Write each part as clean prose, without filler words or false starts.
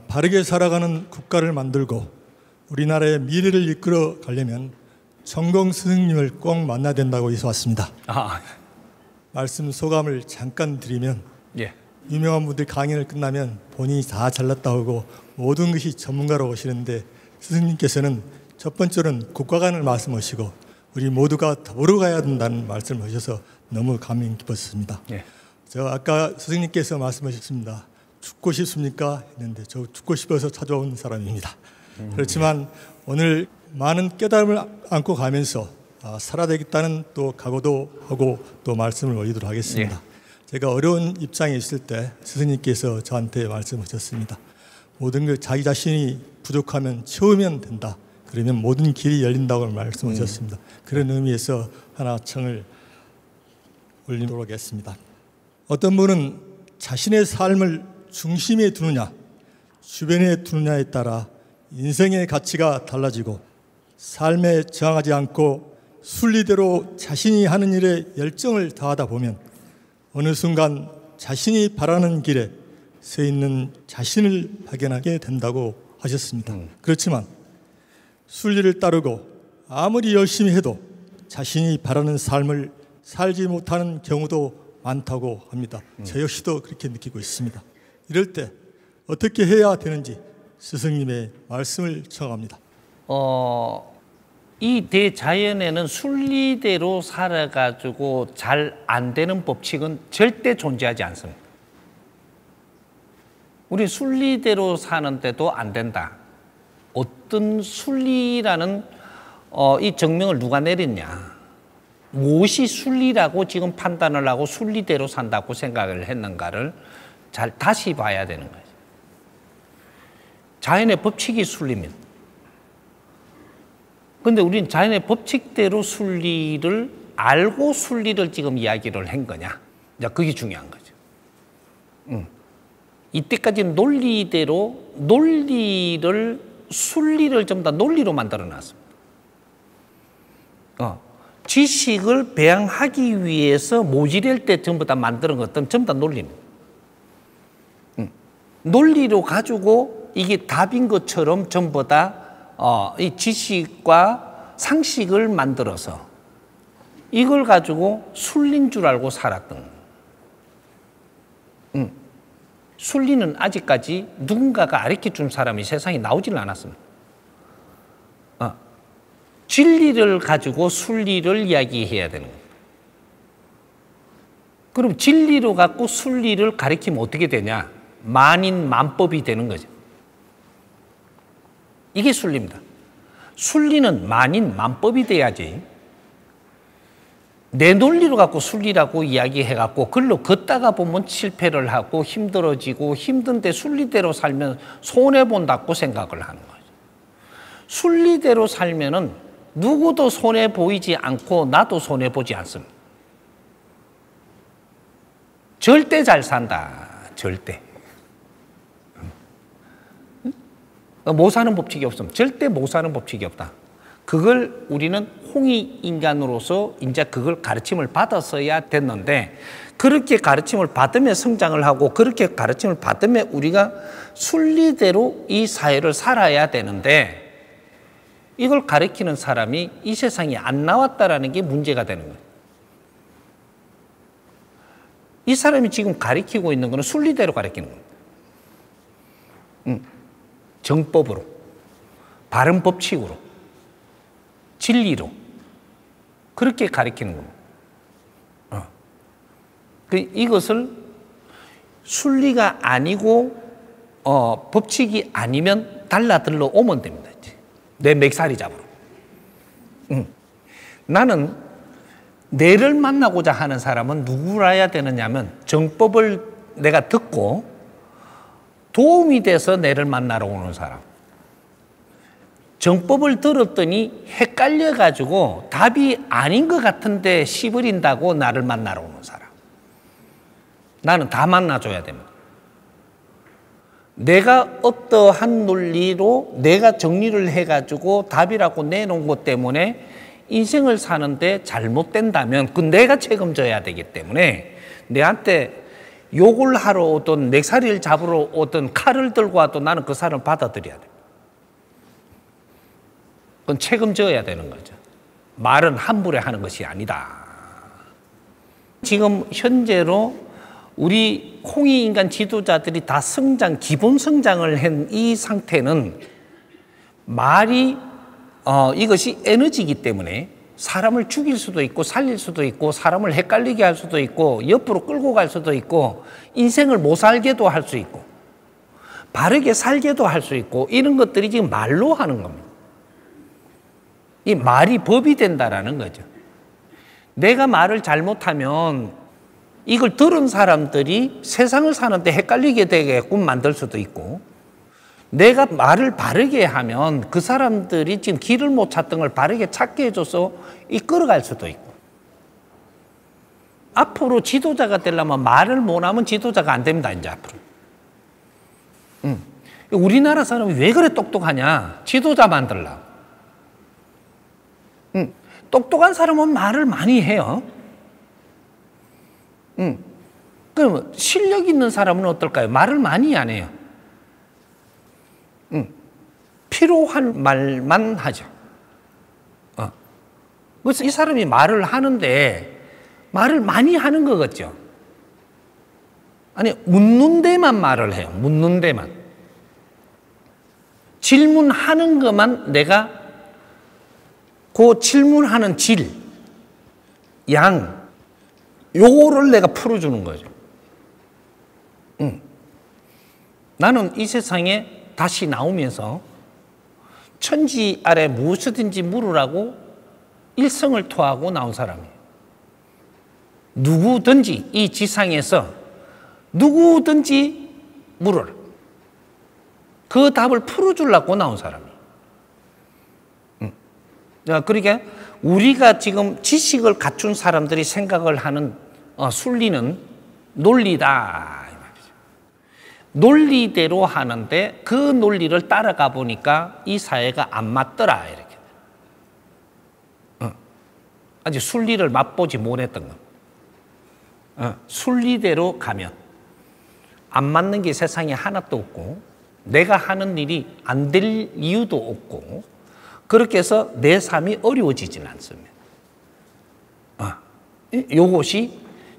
바르게 살아가는 국가를 만들고 우리나라의 미래를 이끌어 가려면 정공 스승님을 꼭 만나야 된다고 여기서 왔습니다. 말씀 소감을 잠깐 드리면 유명한 분들 강연을 끝나면 본인이 다 잘났다고 하고 모든 것이 전문가로 오시는데 스승님께서는 첫 번째로는 국가관을 말씀하시고 우리 모두가 더불어 가야 된다는 말씀을 하셔서 너무 감명 깊었습니다. 저 아까 스승님께서 말씀하셨습니다. 죽고 싶습니까? 했는데 저 죽고 싶어서 찾아온 사람입니다. 그렇지만 오늘 많은 깨달음을 안고 가면서 살아야 되겠다는 또 각오도 하고 또 말씀을 올리도록 하겠습니다. 제가 어려운 입장에 있을 때 스승님께서 저한테 말씀하셨습니다. 모든 걸 자기 자신이 부족하면 채우면 된다. 그러면 모든 길이 열린다고 말씀하셨습니다. 그런 의미에서 하나 청을 올리도록 하겠습니다. 어떤 분은 자신의 삶을 중심에 두느냐 주변에 두느냐에 따라 인생의 가치가 달라지고 삶에 저항하지 않고 순리대로 자신이 하는 일에 열정을 다하다 보면 어느 순간 자신이 바라는 길에 서 있는 자신을 발견하게 된다고 하셨습니다. 그렇지만 순리를 따르고 아무리 열심히 해도 자신이 바라는 삶을 살지 못하는 경우도 많다고 합니다. 저 역시도 그렇게 느끼고 있습니다. 이럴 때 어떻게 해야 되는지 스승님의 말씀을 청합니다. 이 대자연에는 순리대로 살아가지고 잘 안 되는 법칙은 절대 존재하지 않습니다. 우리 순리대로 사는데도 안 된다. 어떤 순리라는 이 정명을 누가 내렸냐. 무엇이 순리라고 지금 판단을 하고 순리대로 산다고 생각을 했는가를 잘 다시 봐야 되는 거죠. 자연의 법칙이 순리입니다. 그런데 우리는 자연의 법칙대로 순리를 알고 순리를 지금 이야기를 한 거냐. 그게 중요한 거죠. 이때까지는 논리대로 순리를 전부 다 논리로 만들어 놨습니다. 지식을 배양하기 위해서 모질할 때 전부 다 만드는 것들은 전부 다 논리입니다. 논리로 가지고 이게 답인 것처럼 전부 다 이 지식과 상식을 만들어서 이걸 가지고 순리인 줄 알고 살았던 순리는 아직까지 누군가가 가르쳐준 사람이 세상에 나오지는 않았습니다. 진리를 가지고 순리를 이야기해야 되는 겁니다. 그럼 진리로 갖고 순리를 가리키면 어떻게 되냐? 만인 만법이 되는 거죠. 이게 순리입니다. 순리는 만인 만법이 돼야지 내 논리로 갖고 순리라고 이야기해갖고 글로 걷다가 보면 실패를 하고 힘들어지고 힘든데 순리대로 살면 손해본다고 생각을 하는 거죠. 순리대로 살면은 누구도 손해보이지 않고 나도 손해보지 않습니다. 절대 잘 산다. 절대. 못 사는 법칙이 없습니다. 절대 못 사는 법칙이 없다. 그걸 우리는 홍익인간으로서 이제 그걸 가르침을 받았어야 됐는데 그렇게 가르침을 받으며 성장을 하고 그렇게 가르침을 받으며 우리가 순리대로 이 사회를 살아야 되는데 이걸 가르치는 사람이 이 세상에 안 나왔다라는 게 문제가 되는 거예요. 이 사람이 지금 가르치고 있는 거는 순리대로 가르치는 겁니다. 정법으로, 바른 법칙으로, 진리로 그렇게 가르치는 겁니다. 이것을 순리가 아니고 법칙이 아니면 달라들러 오면 됩니다. 내 맥살이 잡으러. 나는 내를 만나고자 하는 사람은 누구라야 되느냐면 정법을 내가 듣고 도움이 돼서 내를 만나러 오는 사람. 정법을 들었더니 헷갈려가지고 답이 아닌 것 같은데 씨부린다고 나를 만나러 오는 사람. 나는 다 만나줘야 됩니다. 내가 어떠한 논리로 내가 정리를 해가지고 답이라고 내놓은 것 때문에 인생을 사는데 잘못된다면 그 내가 책임져야 되기 때문에 내한테 욕을 하러 오든 넥사리를 잡으러 오든 칼을 들고 와도 나는 그 사람을 받아들여야 돼. 그건 책임져야 되는 거죠. 말은 함부로 하는 것이 아니다. 지금 현재로 우리 홍익인간 지도자들이 다 기본 성장을 한 이 상태는 말이 이것이 에너지이기 때문에 사람을 죽일 수도 있고 살릴 수도 있고 사람을 헷갈리게 할 수도 있고 옆으로 끌고 갈 수도 있고 인생을 못 살게도 할 수 있고 바르게 살게도 할 수 있고 이런 것들이 지금 말로 하는 겁니다. 이 말이 법이 된다라는 거죠. 내가 말을 잘못하면 이걸 들은 사람들이 세상을 사는데 헷갈리게 되게끔 만들 수도 있고 내가 말을 바르게 하면 그 사람들이 지금 길을 못 찾던 걸 바르게 찾게 해줘서 이끌어갈 수도 있고 앞으로 지도자가 되려면 말을 못하면 지도자가 안 됩니다. 이제 앞으로. 우리나라 사람이 왜 그래 똑똑하냐? 지도자 만들려고. 똑똑한 사람은 말을 많이 해요. 그럼 실력 있는 사람은 어떨까요? 말을 많이 안 해요. 필요한 말만 하죠. 그래서 이 사람이 말을 하는데 말을 많이 하는 것 같죠? 아니, 묻는 데만 말을 해요. 묻는 데만. 질문하는 것만 내가 그 질문하는 질, 양, 요거를 내가 풀어주는 거죠. 나는 이 세상에 다시 나오면서 천지 아래 무엇이든지 물으라고 일성을 토하고 나온 사람이에요. 누구든지 이 지상에서 누구든지 물어라. 그 답을 풀어주려고 나온 사람이에요. 그러니까 우리가 지금 지식을 갖춘 사람들이 생각을 하는 순리는 논리다. 논리대로 하는데 그 논리를 따라가 보니까 이 사회가 안 맞더라. 이렇게. 아직 순리를 맛보지 못했던 것. 순리대로 가면 안 맞는 게 세상에 하나도 없고 내가 하는 일이 안 될 이유도 없고 그렇게 해서 내 삶이 어려워지지는 않습니다. 이것이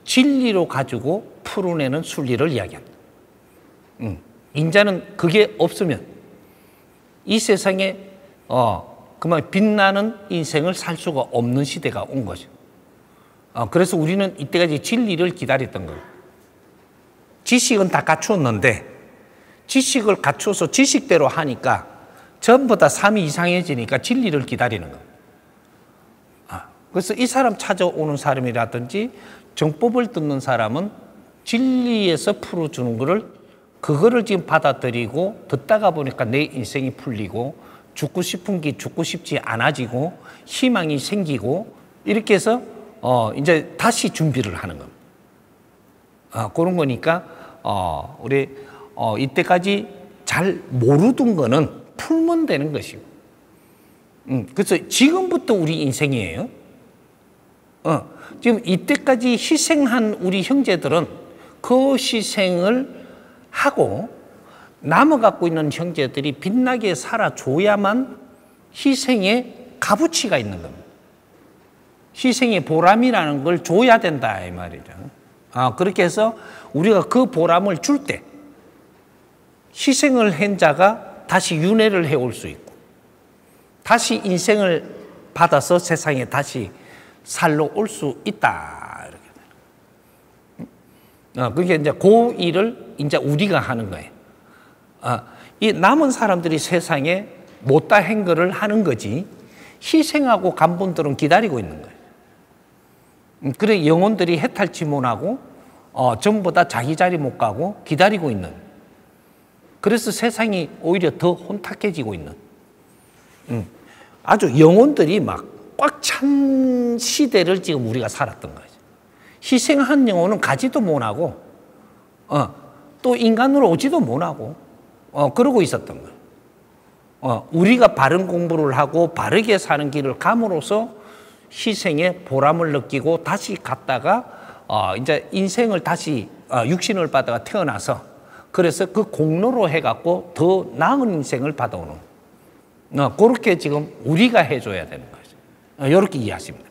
진리로 가지고 풀어내는 순리를 이야기합니다. 인자는 그게 없으면 이 세상에 그만 빛나는 인생을 살 수가 없는 시대가 온 거죠. 그래서 우리는 이때까지 진리를 기다렸던 거예요. 지식은 다 갖추었는데 지식을 갖추어서 지식대로 하니까 전부 다 삶이 이상해지니까 진리를 기다리는 거예요. 그래서 이 사람 찾아오는 사람이라든지 정법을 듣는 사람은 진리에서 풀어주는 그거를 지금 받아들이고 듣다가 보니까 내 인생이 풀리고 죽고 싶은 게 죽고 싶지 않아지고 희망이 생기고 이렇게 해서 이제 다시 준비를 하는 겁니다. 그런 거니까 우리 이때까지 잘 모르던 거는 풀면 되는 것이고 그래서 지금부터 우리 인생이에요. 지금 이때까지 희생한 우리 형제들은 그 희생을 하고 남아갖고 있는 형제들이 빛나게 살아줘야만 희생의 값어치가 있는 겁니다. 희생의 보람이라는 걸 줘야 된다 이 말이죠. 그렇게 해서 우리가 그 보람을 줄 때 희생을 한 자가 다시 윤회를 해올 수 있고 다시 인생을 받아서 세상에 다시 살러 올 수 있다. 이렇게. 그게 이제 그 일을 이제 우리가 하는 거예요. 이 남은 사람들이 세상에 못다 한 거를 하는 거지 희생하고 간 분들은 기다리고 있는 거예요. 그래 영혼들이 해탈치 못하고 전부 다 자기 자리 못 가고 기다리고 있는 그래서 세상이 오히려 더 혼탁해지고 있는 아주 영혼들이 막 꽉 찬 시대를 지금 우리가 살았던 거죠. 희생한 영혼은 가지도 못하고 또 인간으로 오지도 못하고 그러고 있었던 거예요. 우리가 바른 공부를 하고 바르게 사는 길을 감으로써 희생의 보람을 느끼고 다시 갔다가 이제 인생을 다시 육신을 받아가 태어나서 그래서 그 공로로 해갖고 더 나은 인생을 받아오는 그렇게 지금 우리가 해줘야 되는 거죠. 이렇게 이해하십니다.